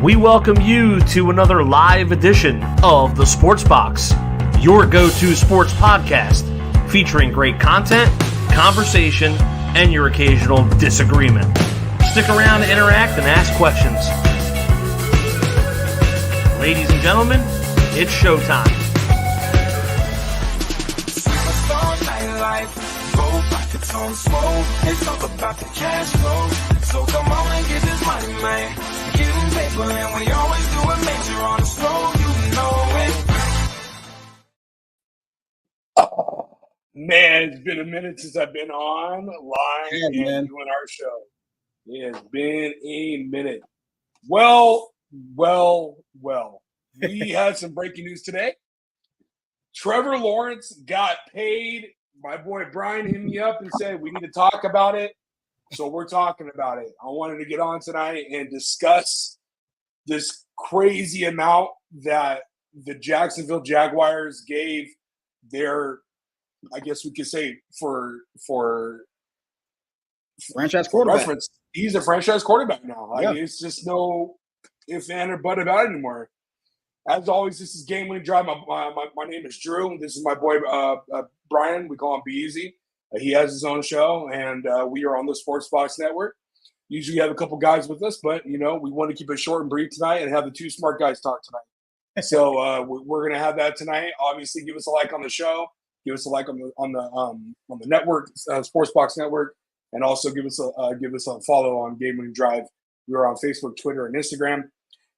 We welcome you to another live edition of The Sports Box, your go-to sports podcast featuring great content, conversation, and your occasional disagreement. Stick around to interact and ask questions. Ladies and gentlemen, it's showtime. On smoke, it's all about the cash flow. So come on and get this money, man. Getting paper, and we always do it major on the slow. You know it. Man, it's been a minute since I've been on live and doing our show. It has been a minute. Well. We had some breaking news today. Trevor Lawrence got paid. My boy Brian hit me up and said, we need to talk about it. So we're talking about it. I wanted to get on tonight and discuss this crazy amount that the Jacksonville Jaguars gave their, I guess we could say, for franchise quarterback. Reference. He's a franchise quarterback now. Yeah. It's just no if, and, or but about it anymore. As always, this is Game Winning Drive. My name is Drew. This is my boy Brian. We call him Be Easy. He has his own show, and we are on the Sports Box Network. Usually have a couple guys with us, but, we want to keep it short and brief tonight and have the two smart guys talk tonight. So we're going to have that tonight. Obviously, give us a like on the show. Give us a like on the network, Sports Box Network, and also give us a follow on Game Winning Drive. We're on Facebook, Twitter, and Instagram.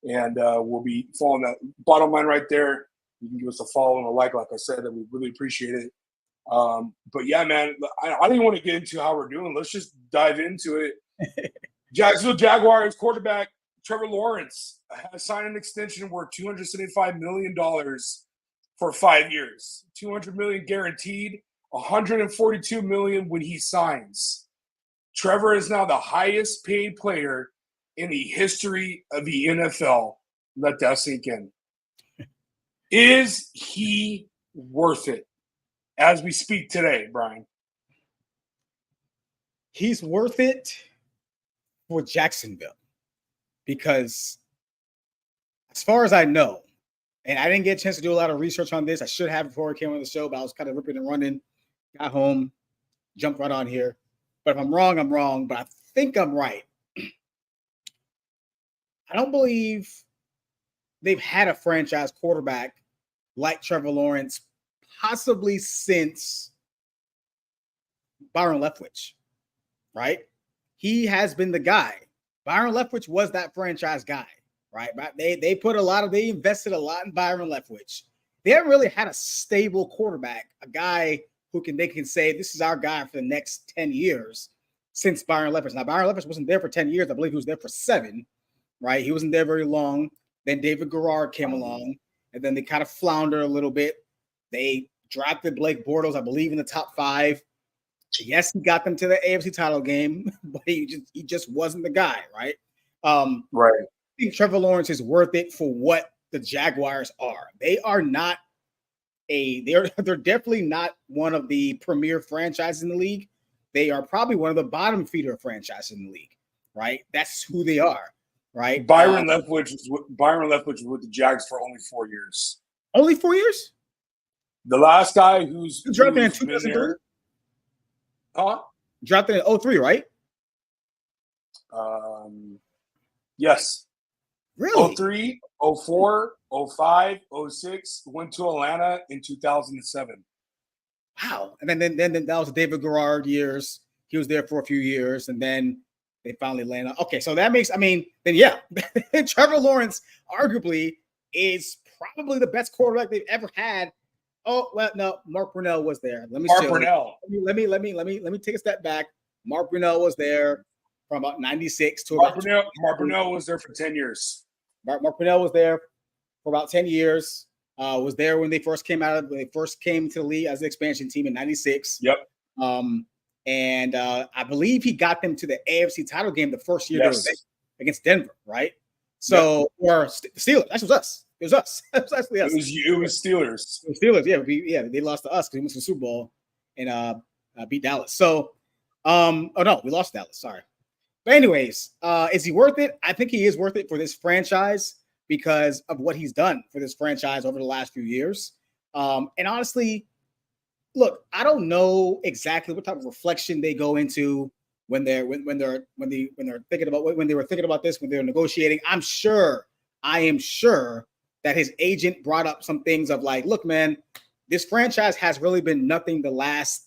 And we'll be following that bottom line right there. You can give us a follow and a like I said, that we really appreciate it. But yeah, man, I didn't want to get into how we're doing. Let's just dive into it. Jacksonville Jaguars quarterback Trevor Lawrence has signed an extension worth $275 million for 5 years. $200 million guaranteed, $142 million when he signs. Trevor is now the highest paid player in the history of the NFL. Let that sink in. Is he worth it as we speak today, Brian? He's worth it for Jacksonville because as far as I know, and I didn't get a chance to do a lot of research on this. I should have before I came on the show, but I was kind of ripping and running, got home, jumped right on here. But if I'm wrong, I'm wrong, but I think I'm right. I don't believe they've had a franchise quarterback like Trevor Lawrence possibly since Byron Leftwich, right? He has been the guy. Byron Leftwich was that franchise guy, right? They invested a lot in Byron Leftwich. They haven't really had a stable quarterback, a guy they can say, this is our guy for the next 10 years since Byron Leftwich. Now, Byron Leftwich wasn't there for 10 years. I believe he was there for 7. Right, he wasn't there very long. Then David Garrard came along, and then they kind of floundered a little bit. They drafted Blake Bortles, I believe, in the top 5. Yes, he got them to the AFC title game, but he just wasn't the guy, right? Right. I think Trevor Lawrence is worth it for what the Jaguars are. They are not they're definitely not one of the premier franchises in the league. They are probably one of the bottom feeder franchises in the league, right? That's who they are. Right, Byron Leftwich was with the Jags for only 4 years. Only 4 years. The last guy who's drafted in 2003. Drafted in 2003, right? Yes. Really? 2003, 2004, 2005, 2006. Went to Atlanta in 2007. Wow. And then that was the David Garrard years. He was there for a few years, and then they finally landed. Okay, so that makes, Trevor Lawrence arguably is probably the best quarterback they've ever had. Oh, well, no, Mark Brunell was there. Let me take a step back. Mark Brunell was there from about 96 to Mark Brunell was there for 10 years. Mark Brunell was there for about 10 years. Was there when they first came to the league as an expansion team in 96. Yep. And I believe he got them to the AFC title game the first year they were there against Denver, right? So, or Steelers. That was us. It was us. It was actually us. It was Steelers. It was Steelers, they lost to us because we went to the Super Bowl and beat Dallas. So, we lost to Dallas. Sorry. But anyways, is he worth it? I think he is worth it for this franchise because of what he's done for this franchise over the last few years. And honestly, look, I don't know exactly what type of reflection they go into when they're thinking about when they were thinking about this, when they were negotiating. I am sure that his agent brought up some things of like, look, man, this franchise has really been nothing the last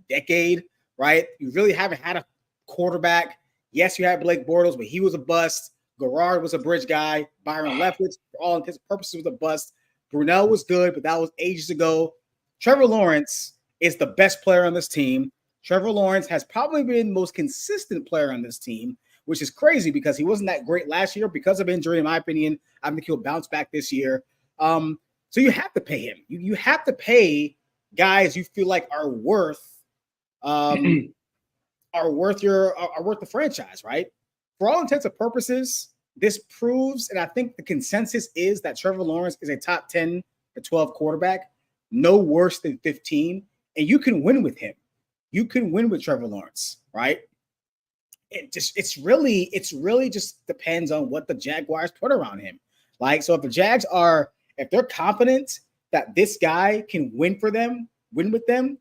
decade, right? You really haven't had a quarterback. Yes, you had Blake Bortles, but he was a bust. Garrard was a bridge guy. Byron Leftwich, for all intents and purposes, was a bust. Brunell was good, but that was ages ago. Trevor Lawrence is the best player on this team. Trevor Lawrence has probably been the most consistent player on this team, which is crazy because he wasn't that great last year because of injury, in my opinion. I think he'll bounce back this year. So you have to pay him. You have to pay guys you feel like are worth the franchise, right? For all intents and purposes, this proves, and I think the consensus is that Trevor Lawrence is a top 10 to 12 quarterback, no worse than 15, and you can win with him. You can win with Trevor Lawrence, right? It's really just depends on what the Jaguars put around him. Like, so if the Jags if they're confident that this guy can win with them,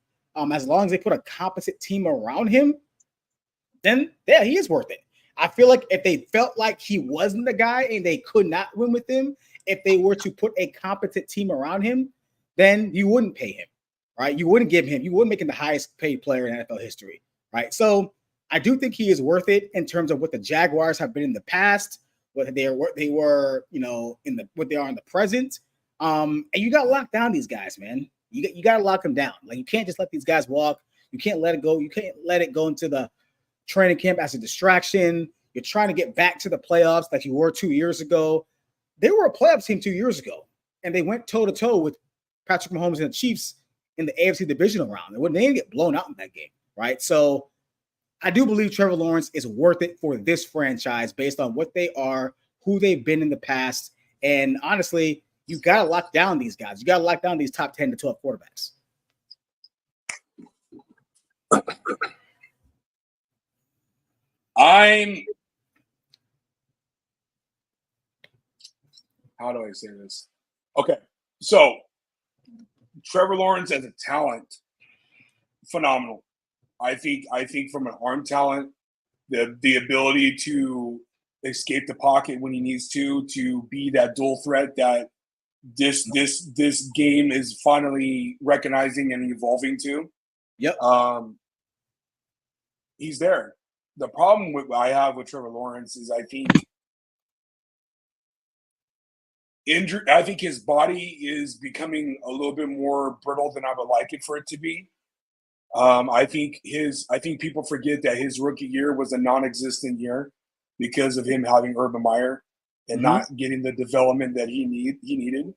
as long as they put a competent team around him, then yeah, he is worth it. I feel like if they felt like he wasn't the guy and they could not win with him, if they were to put a competent team around him, then you wouldn't pay him, right? You wouldn't make him the highest paid player in NFL history, right? So I do think he is worth it in terms of what the Jaguars have been in the past, what they were, what they are in the present. And you got to lock down these guys, man. You got to lock them down. Like, you can't just let these guys walk. You can't let it go. You can't let it go into the training camp as a distraction. You're trying to get back to the playoffs like you were 2 years ago. They were a playoff team 2 years ago, and they went toe-to-toe with Patrick Mahomes and the Chiefs in the AFC divisional round. They didn't get blown out in that game, right? So I do believe Trevor Lawrence is worth it for this franchise based on what they are, who they've been in the past. And honestly, you got to lock down these guys. You got to lock down these top 10 to 12 quarterbacks. How do I say this? Okay, so Trevor Lawrence as a talent, phenomenal. I think from an arm talent, the ability to escape the pocket when he needs to be that dual threat that this game is finally recognizing and evolving to. Yep. He's there. The problem I have with Trevor Lawrence is I think his body is becoming a little bit more brittle than I would like it for it to be. I think people forget that his rookie year was a non-existent year because of him having Urban Meyer and not getting the development that he needed.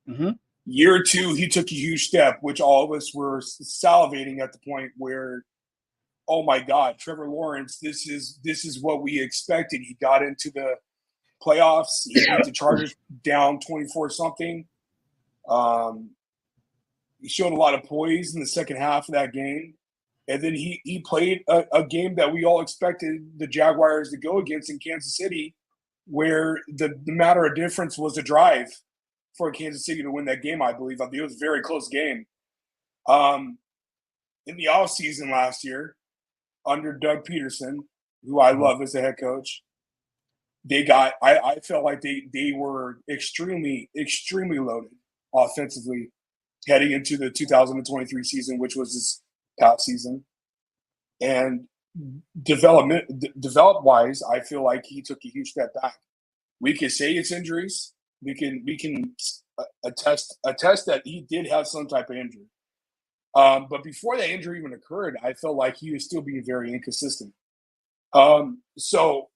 Mm-hmm. Year two, he took a huge step, which all of us were salivating at the point where, oh my God, Trevor Lawrence, this is what we expected. He got into the playoffs. He beat the Chargers down 24-something. He showed a lot of poise in the second half of that game. And then he played a game that we all expected the Jaguars to go against in Kansas City, where the matter of difference was a drive for Kansas City to win that game, I believe. I think it was a very close game. In the offseason last year, under Doug Peterson, who I love as a head coach, I felt like they were extremely, extremely loaded offensively heading into the 2023 season, which was this past season. And develop-wise, I feel like he took a huge step back. We could say it's injuries. We can attest that he did have some type of injury. But before that injury even occurred, I felt like he was still being very inconsistent. So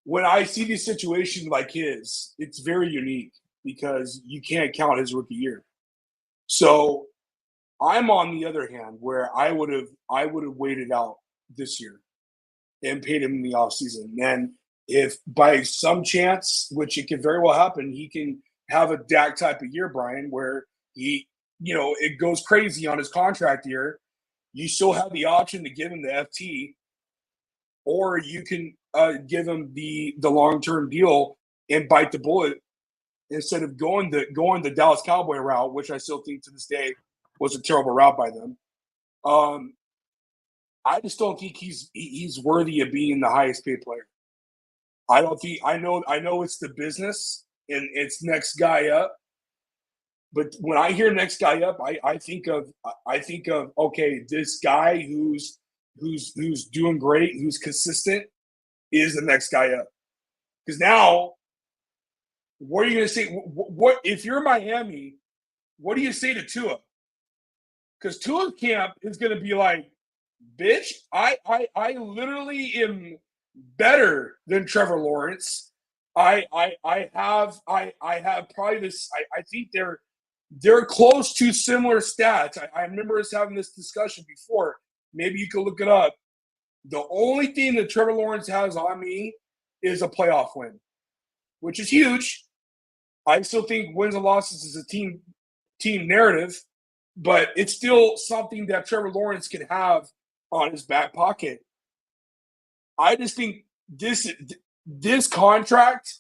when I see these situations like his, it's very unique because you can't count his rookie year. So I'm on the other hand where I would have waited out this year and paid him in the offseason. And if by some chance, which it could very well happen, he can have a Dak type of year, Brian, where it goes crazy on his contract year, you still have the option to give him the FT or you can give him the long-term deal and bite the bullet instead of going the Dallas Cowboy route, which I still think to this day was a terrible route by them. I just don't think he's worthy of being the highest paid player. I don't think I know it's the business and it's next guy up. But when I hear next guy up, I think of okay, this guy who's doing great, who's consistent, is the next guy up. Because now, what are you going to say? What if you're Miami? What do you say to Tua? Because Tua's camp is going to be like, bitch, I literally am better than Trevor Lawrence. I have probably this. I think they're close to similar stats. I remember us having this discussion before. Maybe you can look it up. The only thing that Trevor Lawrence has on me is a playoff win, which is huge. I still think wins and losses is a team narrative, but it's still something that Trevor Lawrence can have on his back pocket. I just think this contract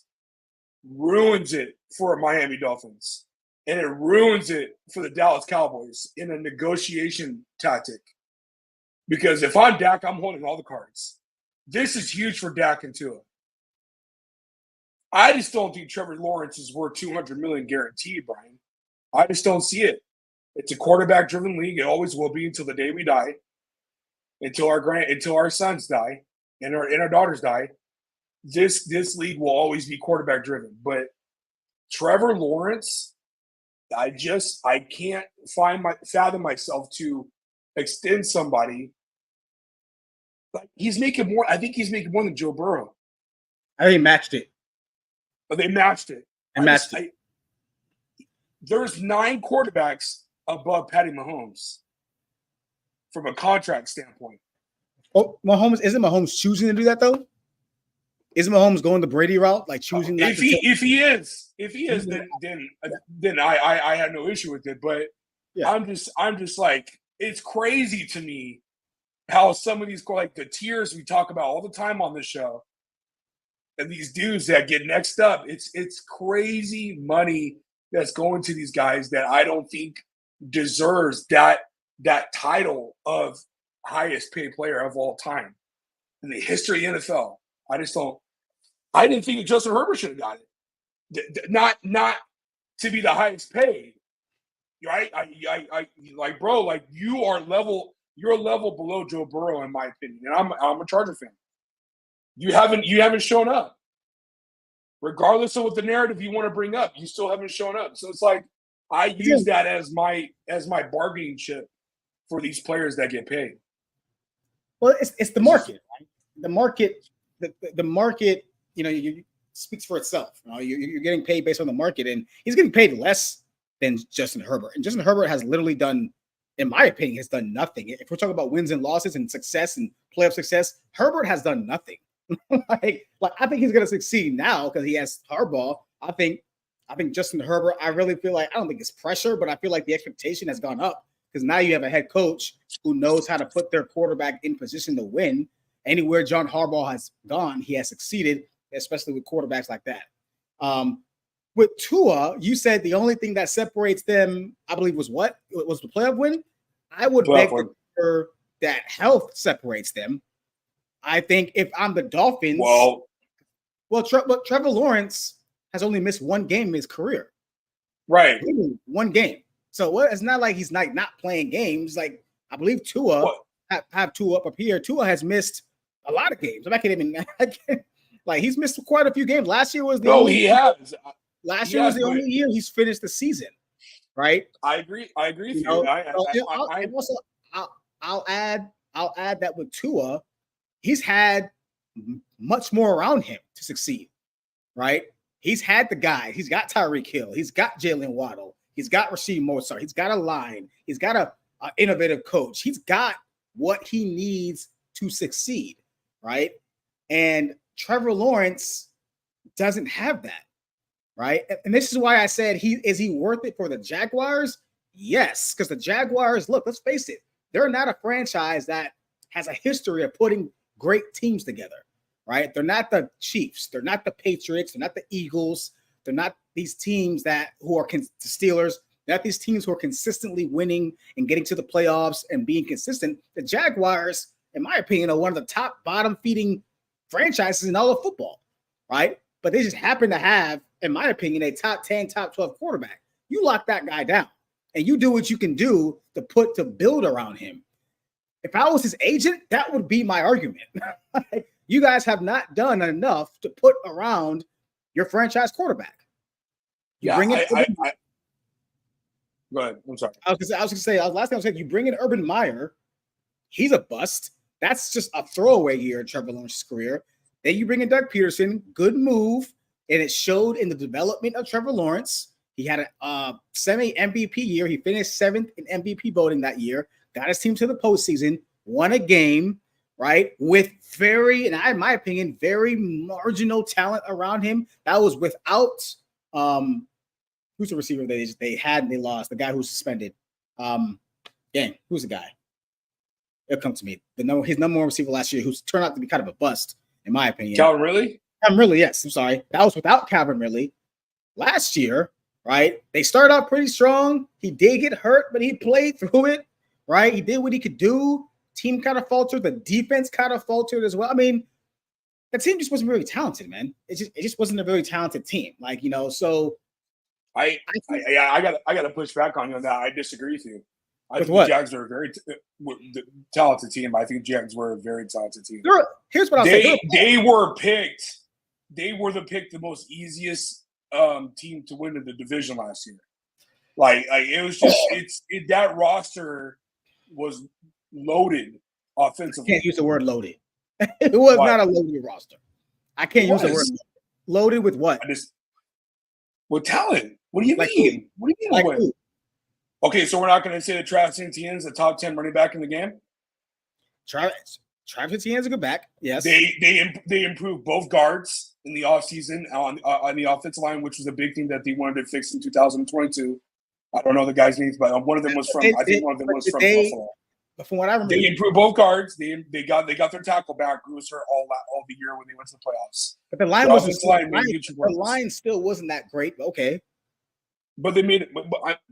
ruins it for Miami Dolphins, and it ruins it for the Dallas Cowboys in a negotiation tactic. Because if I'm Dak, I'm holding all the cards. This is huge for Dak and Tua. I just don't think Trevor Lawrence is worth $200 million guaranteed, Brian. I just don't see it. It's a quarterback-driven league. It always will be until the day we die, until our sons die, and our daughters die. This league will always be quarterback-driven. But Trevor Lawrence, I can't fathom myself to extend somebody. Like he's making more. I think he's making more than Joe Burrow. I think he matched it. But they matched it. There's 9 quarterbacks above Patty Mahomes from a contract standpoint. Oh, isn't Mahomes choosing to do that though? Isn't Mahomes going the Brady route, like choosing? If he is, then I had no issue with it. But yeah. I'm just like, it's crazy to me how some of these, like the tiers we talk about all the time on this show, and these dudes that get next up, it's crazy money that's going to these guys that I don't think deserves that title of highest paid player of all time in the history of the NFL. I didn't think Justin Herbert should have got it. Not to be the highest paid, right? I like, bro, like you're a level below Joe Burrow in my opinion, and I'm a Charger fan. You haven't shown up. Regardless of what the narrative you want to bring up, you still haven't shown up. So it's like I use that as my bargaining chip for these players that get paid. Well, it's the market. Right? The market, you speaks for itself. You're getting paid based on the market, and he's getting paid less than Justin Herbert. And Justin Herbert has literally done, in my opinion, has done nothing. If we're talking about wins and losses and success and playoff success, Herbert has done nothing. like I think he's going to succeed now because he has Harbaugh. I think Justin Herbert, I really feel like, I don't think it's pressure, but I feel like the expectation has gone up because now you have a head coach who knows how to put their quarterback in position to win. Anywhere John Harbaugh has gone, he has succeeded, especially with quarterbacks like that. With Tua, you said the only thing that separates them, I believe, was what? It was the playoff win? I would beg to differ that health separates them. I think if I'm the Dolphins, Trevor Lawrence has only missed one game in his career. Right. One game. So it's not like he's not playing games. Like, I believe Tua, have Tua up here. Tua has missed a lot of games. He's missed quite a few games. Last year was the only year he's finished the season. Right. I agree with you. I'll add that with Tua, he's had much more around him to succeed. Right. He's had the guys. He's got Tyreek Hill. He's got Jalen Waddle. He's got Rasheed Mostert. He's got a line. He's got a innovative coach. He's got what he needs to succeed, right? And Trevor Lawrence doesn't have that, right? And this is why I said is he worth it for the Jaguars? Yes, because the Jaguars, look, let's face it, they're not a franchise that has a history of putting great teams together, right? They're not the Chiefs. They're not the Patriots. They're not the Eagles. They're not these teams who are the Steelers. They're not these teams who are consistently winning and getting to the playoffs and being consistent. The Jaguars, in my opinion, are one of the top bottom-feeding franchises in all of football, right? But they just happen to have, in my opinion, a top 10, top 12 quarterback. You lock that guy down and you do what you can do to build around him. If I was his agent, that would be my argument. You guys have not done enough to put around your franchise quarterback. Go ahead. I'm sorry. I was going to say, last time I said, you bring in Urban Meyer. He's a bust. That's just a throwaway year in Trevor Lawrence's career. Then you bring in Doug Peterson. Good move. And it showed in the development of Trevor Lawrence. He had a semi-MVP year. He finished 7th in MVP voting that year. Got his team to the postseason. Won a game, right? With in my opinion, very marginal talent around him. That was without who's the receiver they had and they lost? The guy who's suspended. Who's the guy? It'll come to me. His number one receiver last year, who's turned out to be kind of a bust, in my opinion. Calvin Ridley? Calvin Ridley, yes. I'm sorry. That was without Calvin Ridley. Last year, right? They started out pretty strong. He did get hurt, but he played through it, right? He did what he could do. Team kind of faltered. The defense kind of faltered as well. I mean, the team just wasn't really talented, man. It just wasn't a very talented team. So I got to push back on you on that. I disagree with you. I think what? the Jags are a very talented team. I think the Jags were a very talented team. Here's what I'll say. They were picked. They were the most easiest team to win in the division last year. It was just that roster was loaded offensively. I can't use the word loaded. It was not a loaded roster. I can't use the word loaded with what? With talent. What do you mean? What do you mean with? Okay, so we're not going to say that Travis Etienne's the top 10 running back in the game? Travis Etienne's a good back, yes. They improved both guards in the offseason on the offensive line, which was a big thing that they wanted to fix in 2022. I don't know the guys' names, but one of them was from Buffalo. But from what I remember, they improved both guards. They got their tackle back, who was hurt all the year when they went to the playoffs. But the line the line still wasn't that great. But okay. But they made it.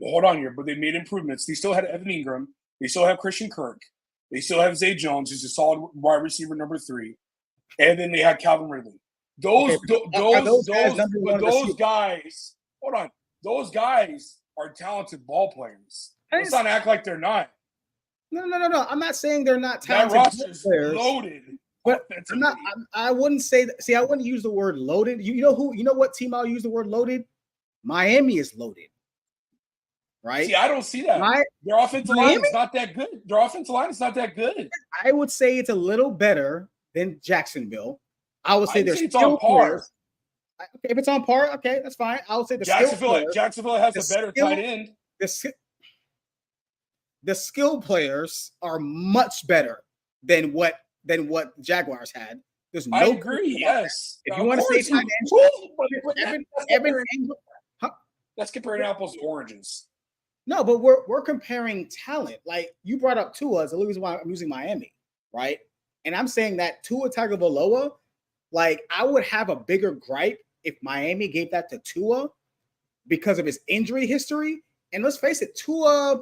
Hold on here. But they made improvements. They still had Evan Ingram. They still have Christian Kirk. They still have Zay Jones, who's a solid wide receiver number 3, and then they had Calvin Ridley. Those guys. Hold on. Those guys are talented ball players. Let's not act like they're not. No. I'm not saying they're not talented. That roster's loaded. But I'm not. I wouldn't say that. See, I wouldn't use the word loaded. You know what team I'll use the word loaded? Miami is loaded, right? See, I don't see that. Their offensive line is not that good. I would say it's a little better than Jacksonville. I would say it's on par. Okay, if it's on par, okay, that's fine. I would say Jacksonville has a better tight end. The skill players are much better than what Jaguars had. There's no. I agree. Yes. If you want to say tight end, Evan Ingram. Let's compare apples to oranges. No, but we're comparing talent. Like you brought up Tua as the reason why I'm using Miami, right? And I'm saying that Tua Tagovailoa, like I would have a bigger gripe if Miami gave that to Tua because of his injury history. And let's face it, Tua,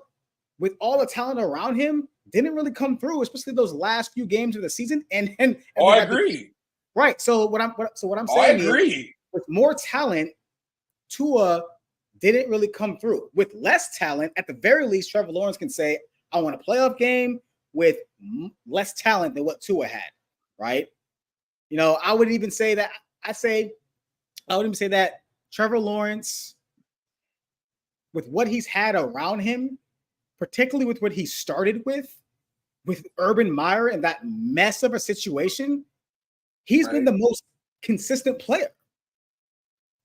with all the talent around him, didn't really come through, especially those last few games of the season. And I agree. Right. So what I'm saying is, with more talent, Tua didn't really come through. With less talent, at the very least, Trevor Lawrence can say, I want a playoff game with less talent than what Tua had, right? I would even say that Trevor Lawrence, with what he's had around him, particularly with what he started with Urban Meyer and that mess of a situation, he's been the most consistent player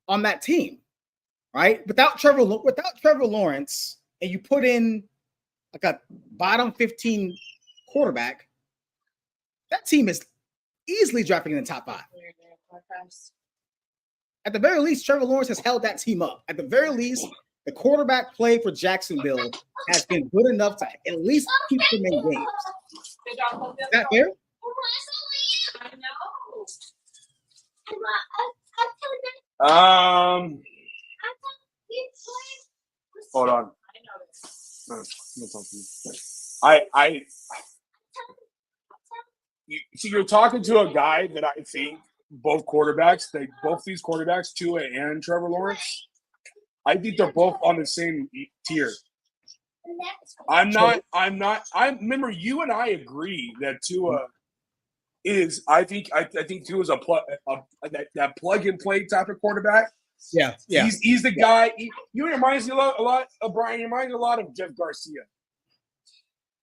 on that team. Right? Without Trevor Lawrence, and you put in like a bottom 15 quarterback, that team is easily dropping in the top 5. At the very least, Trevor Lawrence has held that team up. At the very least, the quarterback play for Jacksonville has been good enough to at least keep them in games. Is that fair? Hold on. You're talking to a guy that I think both these quarterbacks, Tua and Trevor Lawrence, I think they're both on the same tier. I remember you and I agree that Tua is. I think Tua is that plug and play type of quarterback. Yeah. He's the guy. You reminds me a lot of Brian. He reminds me a lot of Jeff Garcia,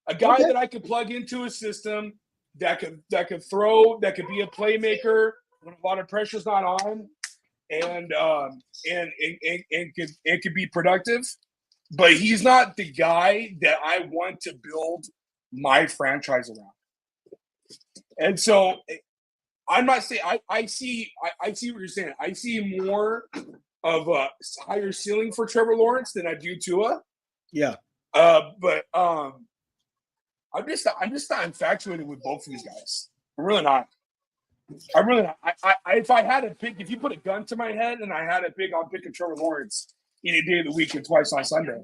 a guy that I could plug into a system that could throw, that could be a playmaker when a lot of pressure's not on, and could be productive. But he's not the guy that I want to build my franchise around. And so I'm not saying I see what you're saying. I see more of a higher ceiling for Trevor Lawrence than I do Tua. Yeah. But I'm just not infatuated with both of these guys. I'm really not. If I had to pick, if you put a gun to my head and I had to pick, I'll pick a Trevor Lawrence any day of the week and twice on Sunday.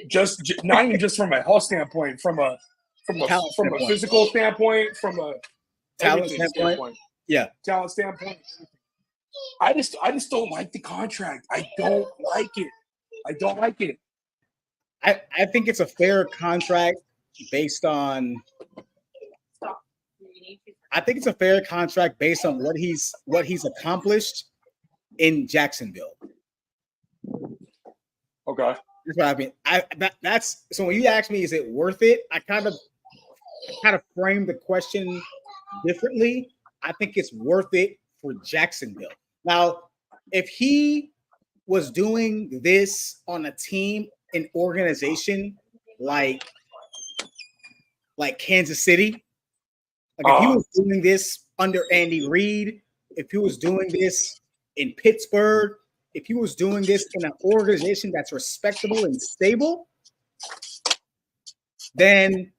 Just not even just from a health standpoint, from a physical standpoint, from a talent standpoint. Yeah, talent standpoint. I just don't like the contract. I don't like it. I think it's a fair contract based on. I think it's a fair contract based on what he's accomplished in Jacksonville. Okay. That's what I mean. That's so when you ask me, is it worth it? I kind of frame the question differently. I think it's worth it for Jacksonville. Now, if he was doing this on a team, an organization like Kansas City, like if he was doing this under Andy Reid, if he was doing this in Pittsburgh, if he was doing this in an organization that's respectable and stable, then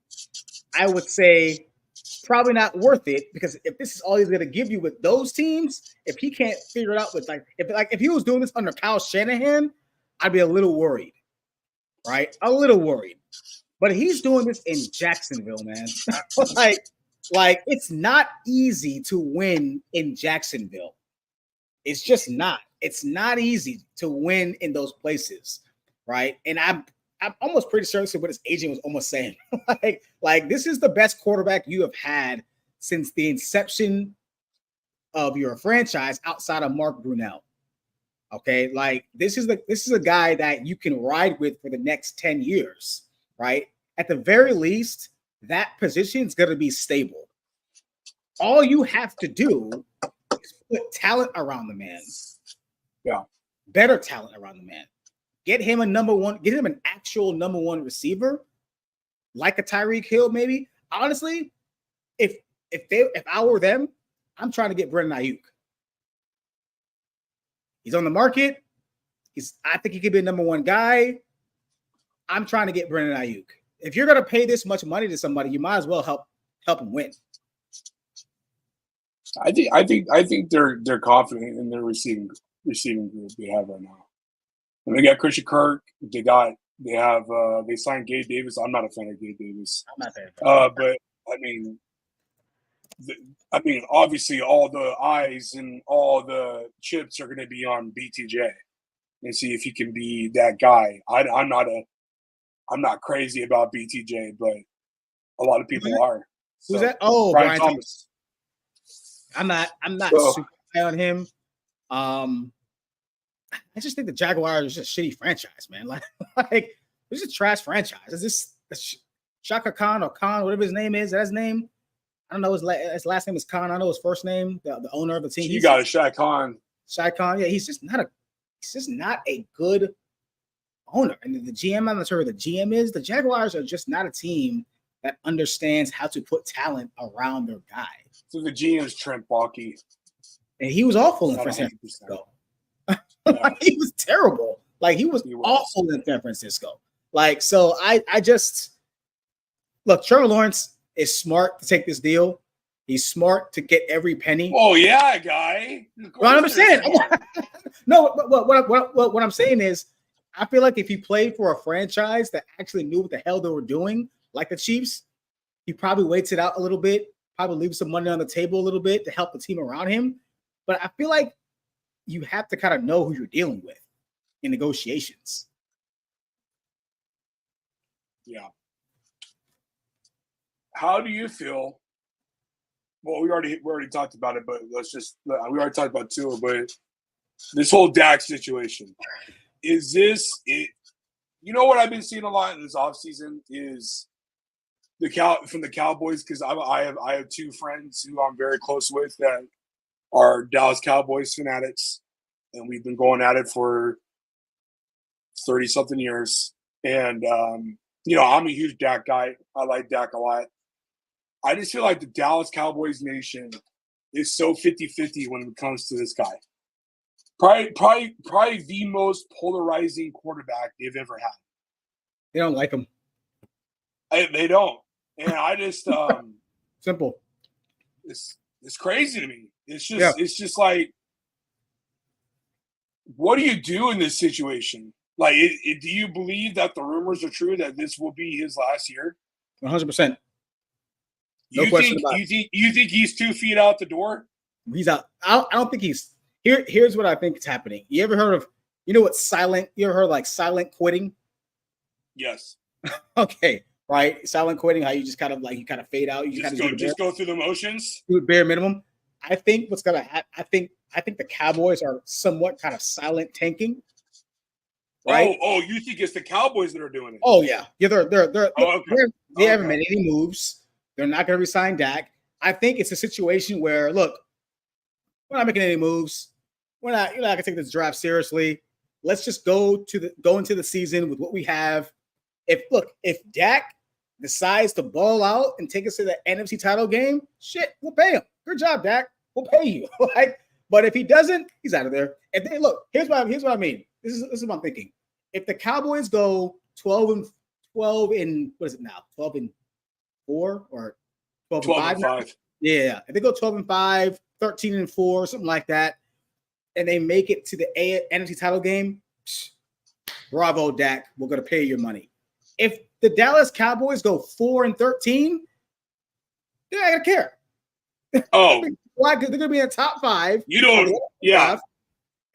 I would say it's probably not worth it, because if this is all he's going to give you with those teams, if he can't figure it out with if he was doing this under Kyle Shanahan, I'd be a little worried, right? A little worried. But he's doing this in Jacksonville, man. like it's not easy to win in Jacksonville. It's just not. It's not easy to win in those places, right? And I'm almost pretty certain what his agent was almost saying. like this is the best quarterback you have had since the inception of your franchise outside of Mark Brunell. Okay, like this is a guy that you can ride with for the next 10 years, right? At the very least, that position is going to be stable. All you have to do is put talent around the man. Yeah. Better talent around the man. Get him an actual number one receiver, like a Tyreek Hill, maybe. Honestly, if I were them, I'm trying to get Brandon Ayuk. He's on the market. I think he could be a number one guy. I'm trying to get Brandon Ayuk. If you're gonna pay this much money to somebody, you might as well help him win. I think they're confident in their receiving group they have right now. And they got Christian Kirk. They signed Gabe Davis. I'm not a fan of Gabe Davis. I'm not a fan. But I mean, obviously, all the eyes and all the chips are going to be on BTJ and see if he can be that guy. I'm not crazy about BTJ, but a lot of people are. Who's that? Oh, Brian Thomas. I'm not super high on him. I just think the Jaguars is just a shitty franchise, man. Like this is a trash franchise. Is this Shaka Khan or Khan, whatever his name is? Is that his name? I don't know. His last name is Khan. I know his first name. The owner of the team. You got it, Shaq Khan. Shaq Khan. Yeah, he's just not a good owner. And the GM, I'm not sure who the GM is. The Jaguars are just not a team that understands how to put talent around their guy. So the GM is Trent Baalke. And he was awful in San Francisco. He was terrible. Like he was awful in San Francisco. Like, so I just look, Trevor Lawrence is smart to take this deal. He's smart to get every penny. Oh yeah, guy. Well, I understand. No, what I'm saying is, I feel like if he played for a franchise that actually knew what the hell they were doing, like the Chiefs, he probably waits it out a little bit, probably leaves some money on the table a little bit to help the team around him. But I feel like you have to kind of know who you're dealing with in negotiations. Yeah. How do you feel? Well, we already talked about it, but we already talked about Tua, but this whole Dak situation, is this it? You know what I've been seeing a lot in this offseason is from the Cowboys, because I have two friends who I'm very close with that are Dallas Cowboys fanatics, and we've been going at it for 30-something years. And I'm a huge Dak guy. I like Dak a lot. I just feel like the Dallas Cowboys nation is so 50-50 when it comes to this guy. Probably the most polarizing quarterback they've ever had. They don't like him. They don't. And I just simple. It's crazy to me. It's just like, what do you do in this situation? Like, do you believe that the rumors are true that this will be his last year? 100%. You think he's 2 feet out the door? He's out. I don't think he's here. Here's what I think is happening. You ever heard of, what silent? You ever heard like silent quitting? Yes. Okay. Right. Silent quitting. How you just kind of fade out. You just go through the motions. Do bare minimum. I think what's gonna happen. I think the Cowboys are somewhat kind of silent tanking. Right? Oh, you think it's the Cowboys that are doing it? Oh yeah. They're they haven't Okay. made any moves. They're not going to resign Dak. I think it's a situation where, look, we're not making any moves. We're not going to take this draft seriously. Let's just go into the season with what we have. If Dak decides to ball out and take us to the NFC title game, shit, we'll pay him. Good job, Dak. We'll pay you. But if he doesn't, he's out of there. And then look, here's what I mean. This is what I'm thinking. If the Cowboys go 12 in what is it now? 12-4 or 12-5? Yeah. If they go 12-5, 13-4, something like that, and they make it to the NFC title game, bravo, Dak. We're going to pay your money. If the Dallas Cowboys go 4-13, they're not going to care. Oh. Why? Because they're going to be in the top 5. You don't. Yeah.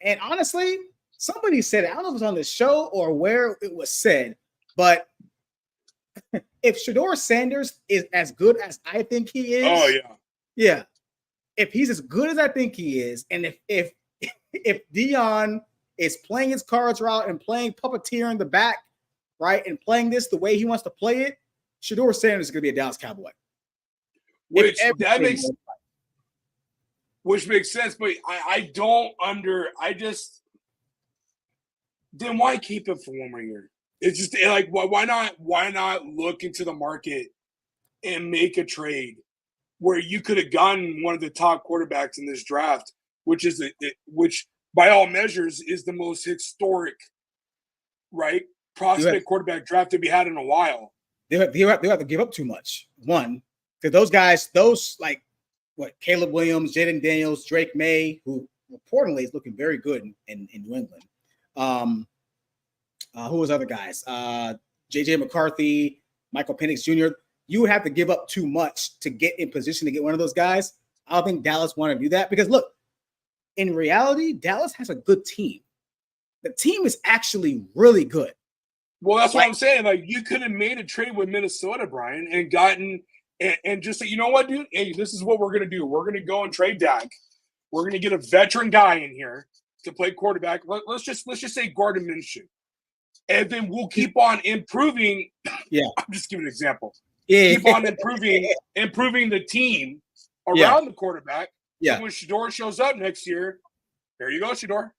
And honestly, somebody said it. I don't know if it was on the show or where it was said, but if Shedeur Sanders is as good as I think he is, yeah. If he's as good as I think he is, and if Dion is playing his cards right and playing puppeteer in the back, right, and playing this the way he wants to play it, Shedeur Sanders is going to be a Dallas Cowboy. Which makes sense, but then why keep it for one more year? It's just like, why not look into the market and make a trade where you could have gotten one of the top quarterbacks in this draft, which by all measures is the most historic, right, prospect quarterback draft to be had in a while. They have to give up too much. One, because those guys, Caleb Williams, Jaden Daniels, Drake May, who reportedly is looking very good in New England. Who was other guys? JJ McCarthy, Michael Penix Jr. You would have to give up too much to get in position to get one of those guys. I don't think Dallas want to do that because, look, in reality, Dallas has a good team. The team is actually really good. Well, that's what I'm saying. Like, you could have made a trade with Minnesota, Brian, and gotten and just say, you know what, dude? Hey, this is what we're going to do. We're going to go and trade Dak. We're going to get a veteran guy in here to play quarterback. Let's just say Gardner Minshew. And then we'll keep on improving. Yeah. I'm just giving an example. Yeah. Keep on improving the team around the quarterback. Yeah. And when Shedeur shows up next year, there you go, Shedeur.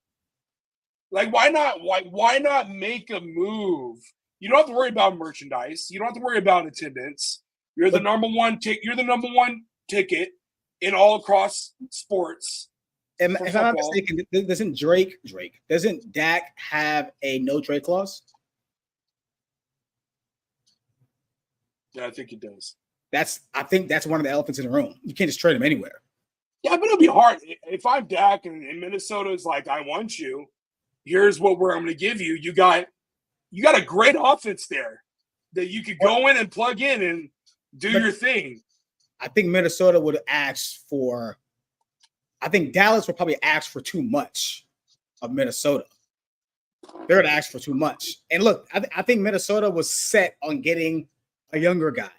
Like, why not? Why not make a move? You don't have to worry about merchandise. You don't have to worry about attendance. You're the number one ticket in all across sports. If I'm not mistaken, doesn't Dak have a no trade clause? Yeah, I think he does. I think that's one of the elephants in the room. You can't just trade him anywhere. Yeah, but it'll be hard. If I'm Dak and Minnesota's like, I want you, here's what I'm going to give you. You got a great offense there that you could go in and plug in and do your thing. I think Minnesota would ask for. I think Dallas would probably ask for too much of Minnesota. They're going to ask for too much. And look, I think Minnesota was set on getting a younger guy,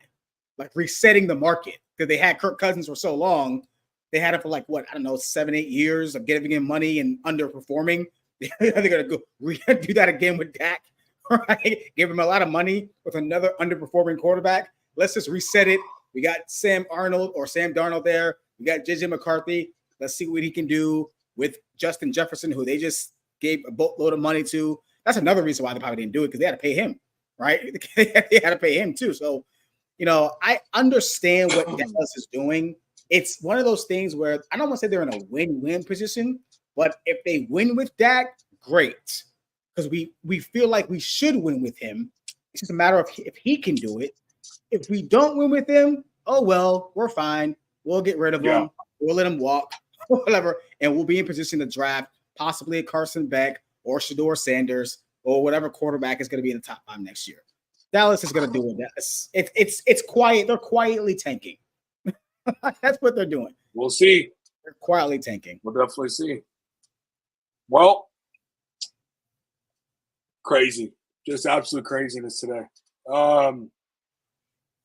like resetting the market, because they had Kirk Cousins for so long. They had it for 7-8 years of giving him money and underperforming. They're going to go do that again with Dak, right? Give him a lot of money with another underperforming quarterback. Let's just reset it. We got Sam Darnold there. We got JJ McCarthy. Let's see what he can do with Justin Jefferson, who they just gave a boatload of money to. That's another reason why they probably didn't do it, because they had to pay him, right? They had to pay him too. So, I understand what Dallas is doing. It's one of those things where I don't want to say they're in a win-win position, but if they win with Dak, great. Because we feel like we should win with him. It's just a matter of if he can do it. If we don't win with him, oh, well, we're fine. We'll get rid of him. We'll let him walk, whatever. And we'll be in position to draft possibly a Carson Beck or Shedeur Sanders or whatever quarterback is going to be in the top 5 next year. Dallas is going to do it. It's quiet. They're quietly tanking. That's what they're doing. We'll see. They're quietly tanking. We'll definitely see. Well, crazy. Just absolute craziness today.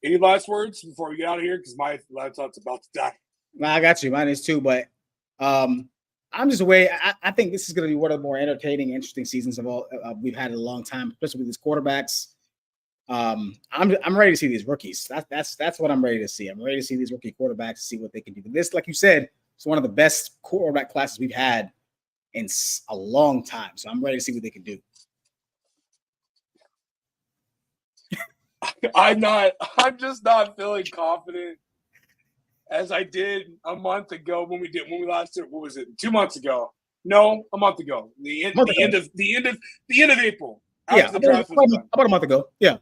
Any last words before we get out of here? Because my laptop's about to die. No, I got you. Mine is too. But I'm just away. I think this is going to be one of the more entertaining, interesting seasons of all we've had in a long time, especially with these quarterbacks. I'm ready to see these rookies. That's what I'm ready to see. I'm ready to see these rookie quarterbacks, see what they can do. This, like you said, is one of the best quarterback classes we've had in a long time. So I'm ready to see what they can do. I'm just not feeling confident as I did a month ago when we last did. What was it? 2 months ago? No, a month ago. The end of April. Yeah, about a month ago. Yeah.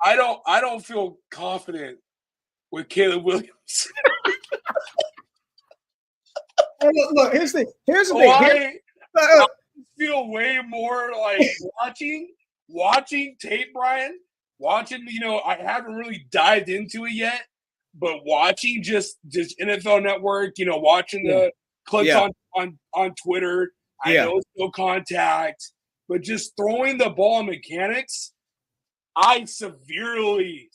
I don't feel confident with Caleb Williams. Look, here's the thing. I feel way more like watching tape, Brian. Watching, I haven't really dived into it yet, but watching just NFL Network, watching the clips on Twitter. I know it's no contact, but just throwing the ball mechanics, I severely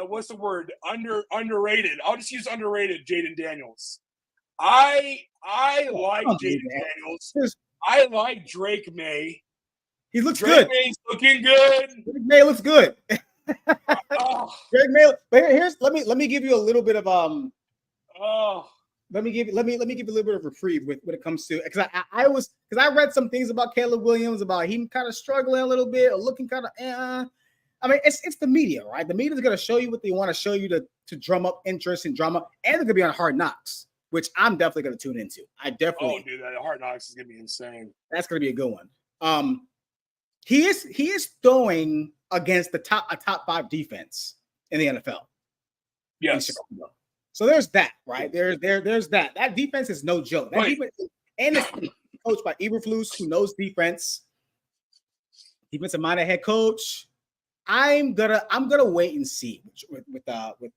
what's the word? Underrated. I'll just use underrated Jaden Daniels. I like Jaden Daniels. I like Drake May. He looks Drake good. May's looking good. Drake May looks good. Drake May. But let me give you a little bit of Let me give you a little bit of reprieve when it comes to, because I read some things about Caleb Williams about him kind of struggling a little bit or looking kind of I mean, it's the media, right? The media is going to show you what they want to show you to drum up interest and drama, and they're going to be on Hard Knocks, which I'm definitely going to tune into. That Hard Knocks is going to be insane. That's going to be a good one. He is throwing against a top 5 defense in the NFL. Yes. So there's that, right? There's that. That defense is no joke. That defense, and it's coached by Eberflus, who knows defense. Defensive minded head coach. I'm gonna wait and see with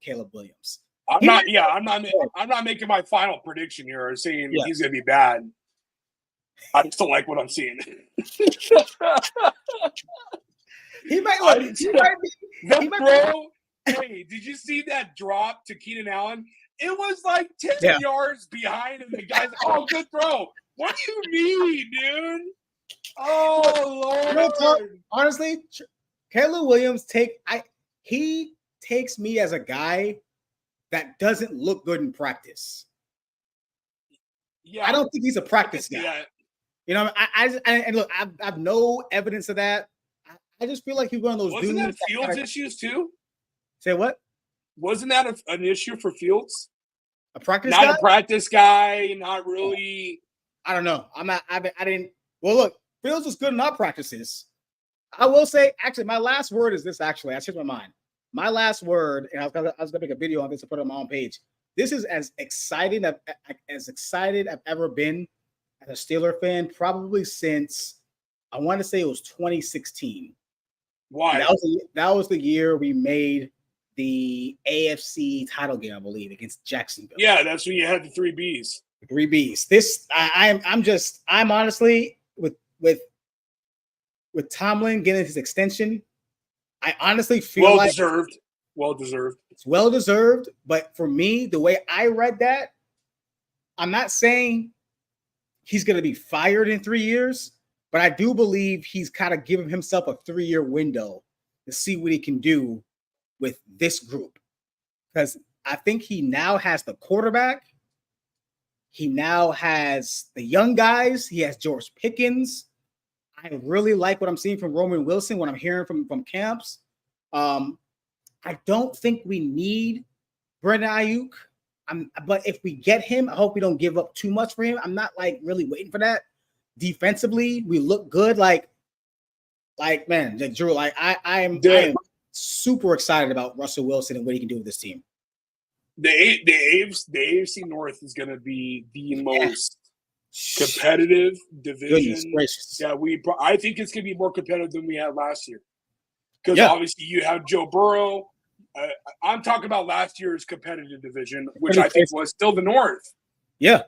Caleb Williams. I'm not making my final prediction here or saying he's gonna be bad. I just don't like what I'm seeing. He might be. Hey, did you see that drop to Keenan Allen? It was like 10 yards behind, and the guy's good throw. What do you mean, dude? Oh Lord! Honestly, Caleb Williams he takes me as a guy that doesn't look good in practice. Yeah, I don't think he's a practice guy. Yeah. You know, and look, I've no evidence of that. I just feel like he's one of those Wasn't dudes. That Fields issues too? Say what? Wasn't that an issue for Fields? A practice guy? Not a practice guy, not really. I don't know. I didn't. Well, look, Fields was good in our practices. I will say, actually, my last word is this. Actually, I changed my mind. My last word, and I was gonna make a video on this and put it on my own page. This is as excited I've ever been as a Steeler fan, probably since I want to say it was 2016. Why? That was the year we made the AFC title game, I believe, against Jacksonville. Yeah, that's when you had the 3 Bs. 3 Bs. This I'm honestly with Tomlin getting his extension, I honestly feel well like deserved. Well deserved. It's well deserved. But for me, the way I read that, I'm not saying he's going to be fired in 3 years, but I do believe he's kind of giving himself a 3-year window to see what he can do with this group. Because I think he now has the quarterback. He now has the young guys. He has George Pickens. I really like what I'm seeing from Roman Wilson, what I'm hearing from camps. I don't think we need Brandon Ayuk. But if we get him, I hope we don't give up too much for him. I'm not like really waiting for that. Defensively, we look good. Like man, Drew, like I am super excited about Russell Wilson and what he can do with this team. The AFC North is going to be the most competitive division. Yeah, I think it's going to be more competitive than we had last year. Because obviously you have Joe Burrow. I'm talking about last year's competitive division, which I think was still the North. Yeah.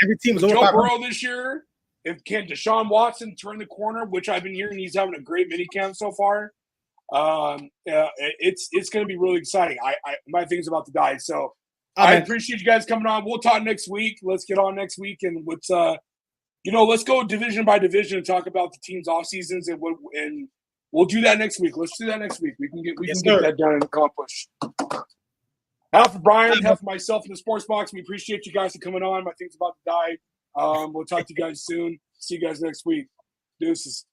Every team was over Joe Burrow this year. Can Deshaun Watson turn the corner, which I've been hearing he's having a great minicamp so far. It's going to be really exciting. My thing's about to die. So I appreciate you guys coming on. We'll talk next week. Let's get on next week and let's go division by division and talk about the team's off seasons and we'll do that next week. Let's do that next week. We can get that done and accomplished. Half of Brian, half of myself in the Sports Box. We appreciate you guys for coming on. My thing's about to die. We'll talk to you guys soon. See you guys next week. Deuces.